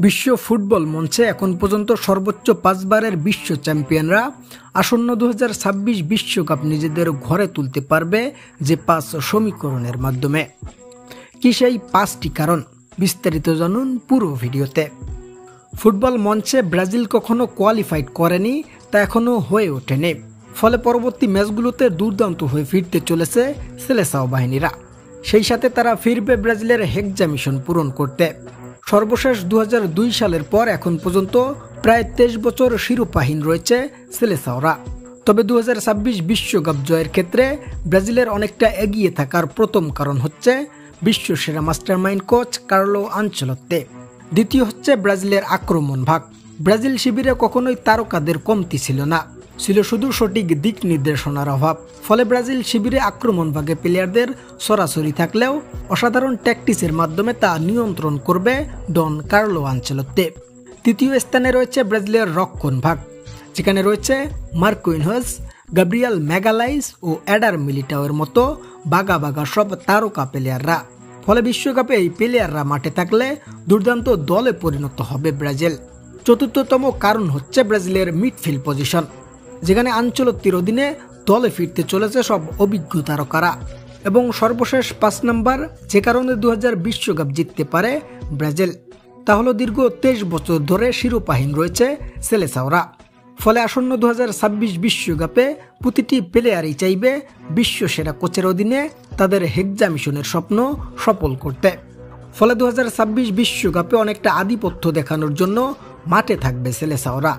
বিশ্ব ফুটবল মঞ্চে এখন পর্যন্ত সর্বোচ্চ 5 বারের বিশ্ব চ্যাম্পিয়নরা আসন্ন 2026 বিশ্বকাপ নিজেদের ঘরে তুলতে পারবে যে 5 সমীকরণের মাধ্যমে। কি সেই 5টি কারণ? বিস্তারিত জানুন পুরো ভিডিওতে। ফুটবল মঞ্চে ব্রাজিল কখনো কোয়ালিফাইড করেনি, তা এখনো হয়ে ওঠেনি। ফলে পরবর্তী ম্যাচগুলোতে দুর্দান্ত হয়ে ফিরতে চলেছে সেলেসাও বাহিনীরা। সেই সাথে তারা ফিরবে ব্রাজিলের হেক্সা মিশন পূরণ করতে। সর্বশেষ 2002 সালের পর এখন পর্যন্ত প্রায় 23 বছর শিরোপাহীন রয়েছে সেলেসাওরা। তবে 2026 বিশ্বকাপ জয়ের ক্ষেত্রে ব্রাজিলের অনেকটা এগিয়ে থাকার প্রথম কারণ হচ্ছে বিশ্বসেরা মাস্টারমাইন্ড কোচ কার্লো আনচেলত্তি। দ্বিতীয় হচ্ছে ব্রাজিলের আক্রমণ ভাগ। ব্রাজিল শিবিরে কখনোই তারকাদের কমতি ছিল না, ছিল শুধু সঠিক দিক নির্দেশনার অভাব। ফলে ব্রাজিল শিবিরে আক্রমণ ভাগে প্লেয়ারদের সরাসরি থাকলেও অসাধারণ ট্যাকটিক্সের মাধ্যমে তা নিয়ন্ত্রণ করবে ডন কার্লো আনচেলত্তি। তৃতীয় স্থানে রয়েছে ব্রাজিলের রক্ষণ ভাগ, যেখানে রয়েছে মার্কুইনহস, গাব্রিয়েল ম্যাগালাইস ও এডার মিলিটাওয়ের মতো বাগা বাগা সব তারকা প্লেয়াররা। ফলে বিশ্বকাপে এই প্লেয়াররা মাঠে থাকলে দুর্দান্ত দলে পরিণত হবে ব্রাজিল। চতুর্থতম কারণ হচ্ছে ব্রাজিলের মিডফিল্ড পজিশন, যেখানে আনচেলত্তির অধীনে দলে ফিরতে চলেছে সব অভিজ্ঞ তারকারা। এবং সর্বশেষ 5 নম্বর যে কারণে 2000 বিশ্বকাপ জিততে পারে ব্রাজিল, তা হলো দীর্ঘ 23 বছর ধরে শিরোপাহীন রয়েছে সেলেসাওরা। ফলে আসন্ন 2026 বিশ্বকাপে প্রতিটি প্লেয়ারই চাইবে বিশ্বসেরা কোচের অধীনে তাদের হেক্সা মিশনের স্বপ্ন সফল করতে। ফলে 2026 বিশ্বকাপে অনেকটা আধিপত্য দেখানোর জন্য মাঠে থাকবে সেলেসাওরা।